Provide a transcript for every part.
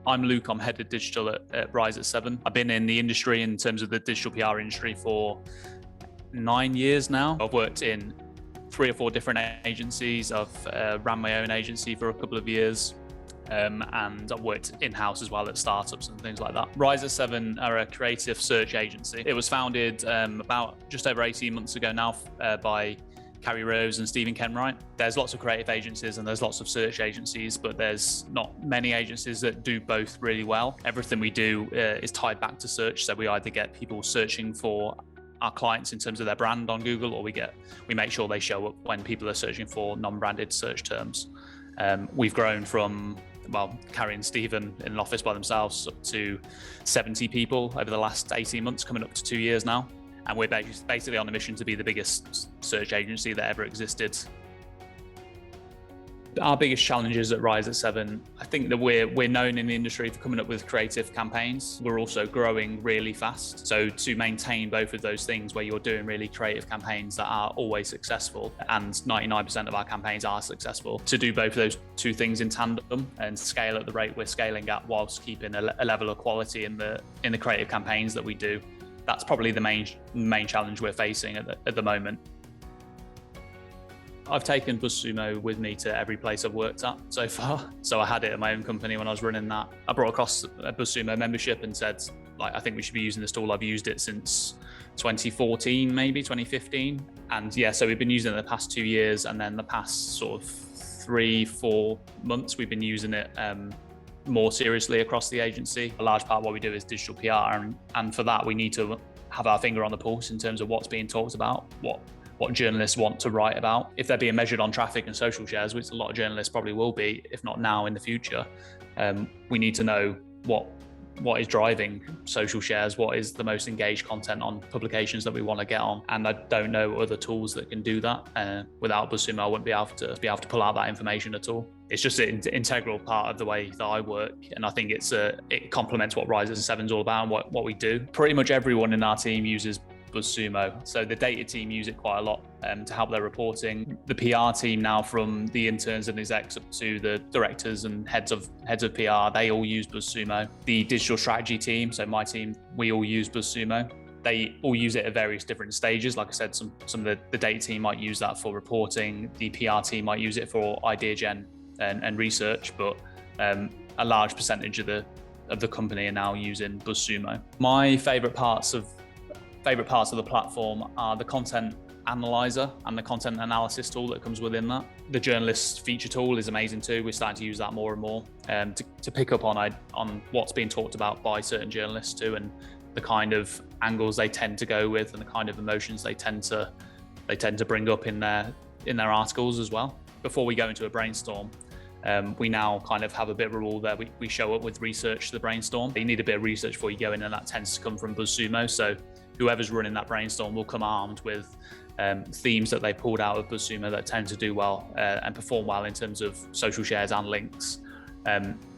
I'm Luke, I'm head of digital at Rise at 7. I've been in the industry in terms of the digital PR industry for 9 years now. I've worked in 3 or 4 different agencies. I've ran my own agency for a couple of years. And I've worked in-house as well at startups and things like that. Rise at 7 are a creative search agency. It was founded about just over 18 months ago now by Carrie Rose and Stephen Kenwright. There's lots of creative agencies and there's lots of search agencies, but there's not many agencies that do both really well. Everything we do is tied back to search. So we either get people searching for our clients in terms of their brand on Google, or we make sure they show up when people are searching for non-branded search terms. We've grown from, Carrie and Stephen in an office by themselves up to 70 people over the last 18 months, coming up to 2 years now. And we're basically on a mission to be the biggest search agency that ever existed. Our biggest challenges at Rise at 7, I think that we're known in the industry for coming up with creative campaigns. We're also growing really fast. So to maintain both of those things, where you're doing really creative campaigns that are always successful, and 99% of our campaigns are successful, to do both of those 2 things in tandem and scale at the rate we're scaling at whilst keeping a level of quality in the creative campaigns that we do. That's probably the main challenge we're facing at the moment. I've taken BuzzSumo with me to every place I've worked at so far. So I had it at my own company when I was running that. I brought across a BuzzSumo membership and said, I think we should be using this tool. I've used it since 2014, maybe 2015. And yeah, so we've been using it the past 2 years. And then the past sort of 3-4 months, we've been using it more seriously across the agency. A large part of what we do is digital PR. And for that, we need to have our finger on the pulse in terms of what's being talked about, what journalists want to write about. If they're being measured on traffic and social shares, which a lot of journalists probably will be, if not now, in the future, we need to know what is driving social shares, what is the most engaged content on publications that we want to get on. And I don't know other tools that can do that. Without BuzzSumo, I wouldn't be able to pull out that information at all. It's just an integral part of the way that I work. And I think it complements what Rise at 7 is all about and what we do. Pretty much everyone in our team uses BuzzSumo. So the data team use it quite a lot to help their reporting. The PR team now, from the interns and execs up to the directors and heads of PR, they all use BuzzSumo. The digital strategy team, so my team, we all use BuzzSumo. They all use it at various different stages. Like I said, some of the data team might use that for reporting. The PR team might use it for ideation and research, but a large percentage of the company are now using BuzzSumo. My favorite parts of the platform are the content analyzer and the content analysis tool that comes within that. The journalist feature tool is amazing too. We're starting to use that more and more to pick up on what's being talked about by certain journalists too, and the kind of angles they tend to go with and the kind of emotions they tend to bring up in their articles as well. Before we go into a brainstorm, we now kind of have a bit of a rule there. We show up with research to the brainstorm. You need a bit of research before you go in, and that tends to come from BuzzSumo. So whoever's running that brainstorm will come armed with themes that they pulled out of BuzzSumo that tend to do well and perform well in terms of social shares and links.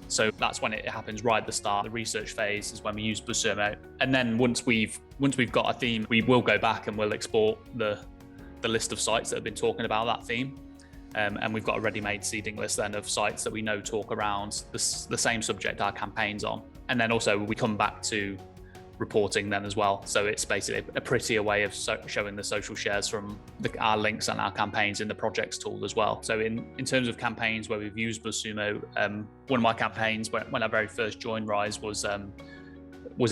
So that's when it happens right at the start. The research phase is when we use BuzzSumo. And then once we've got a theme, we will go back and we'll export the list of sites that have been talking about that theme. And we've got a ready-made seeding list then of sites that we know talk around the same subject our campaign's on. And then also we come back to reporting then as well. So it's basically a prettier way of showing the social shares from our links and our campaigns in the projects tool as well. So in terms of campaigns where we've used BuzzSumo, one of my campaigns when I very first joined Rise was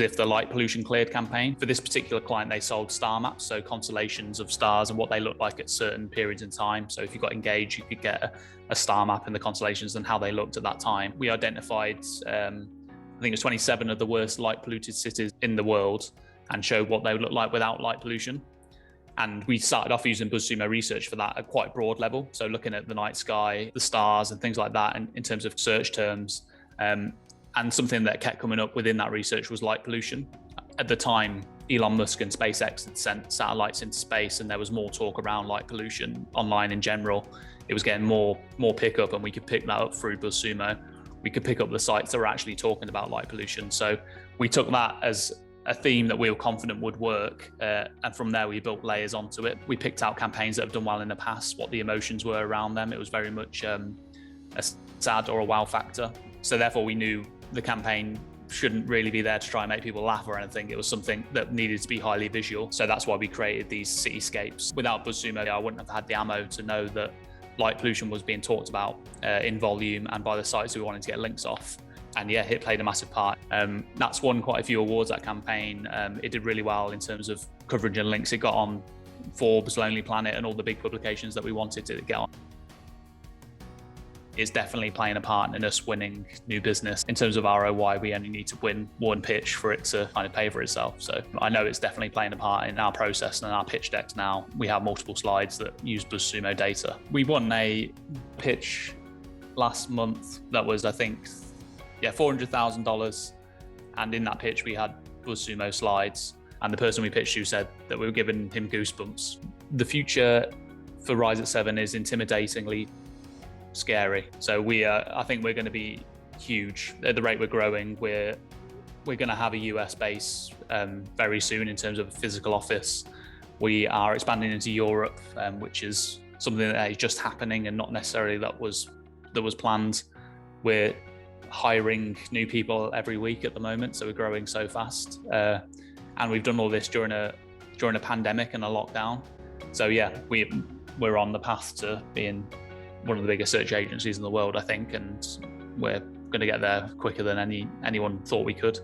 if the light pollution cleared campaign. For this particular client, they sold star maps, so constellations of stars and what they look like at certain periods in time. So if you got engaged, you could get a star map and the constellations and how they looked at that time. We identified I think it was 27 of the worst light polluted cities in the world and showed what they would look like without light pollution. And we started off using BuzzSumo research for that at quite a broad level. So looking at the night sky, the stars and things like that in terms of search terms. And something that kept coming up within that research was light pollution. At the time, Elon Musk and SpaceX had sent satellites into space, and there was more talk around light pollution online in general. It was getting more pickup, and we could pick that up through BuzzSumo. We could pick up the sites that were actually talking about light pollution. So we took that as a theme that we were confident would work. And from there, we built layers onto it. We picked out campaigns that have done well in the past, what the emotions were around them. It was very much a sad or a wow factor. So therefore, we knew the campaign shouldn't really be there to try and make people laugh or anything. It was something that needed to be highly visual. So that's why we created these cityscapes. Without BuzzSumo, I wouldn't have had the ammo to know that light pollution was being talked about in volume and by the sites we wanted to get links off. And yeah, it played a massive part. That's won quite a few awards, that campaign. It did really well in terms of coverage and links. It got on Forbes, Lonely Planet, and all the big publications that we wanted to get on. It's definitely playing a part in us winning new business. In terms of ROI, we only need to win one pitch for it to kind of pay for itself. So I know it's definitely playing a part in our process and our pitch decks now. We have multiple slides that use BuzzSumo data. We won a pitch last month that was, I think, $400,000. And in that pitch, we had BuzzSumo slides. And the person we pitched to said that we were giving him goosebumps. The future for Rise at 7 is intimidatingly scary. So I think we're going to be huge at the rate we're growing. We're going to have a US base very soon in terms of a physical office. We are expanding into Europe, which is something that is just happening and not necessarily that was planned. We're hiring new people every week at the moment, so we're growing so fast. And we've done all this during a pandemic and a lockdown. So yeah, we're on the path to being one of the biggest search agencies in the world, I think, and we're going to get there quicker than anyone thought we could.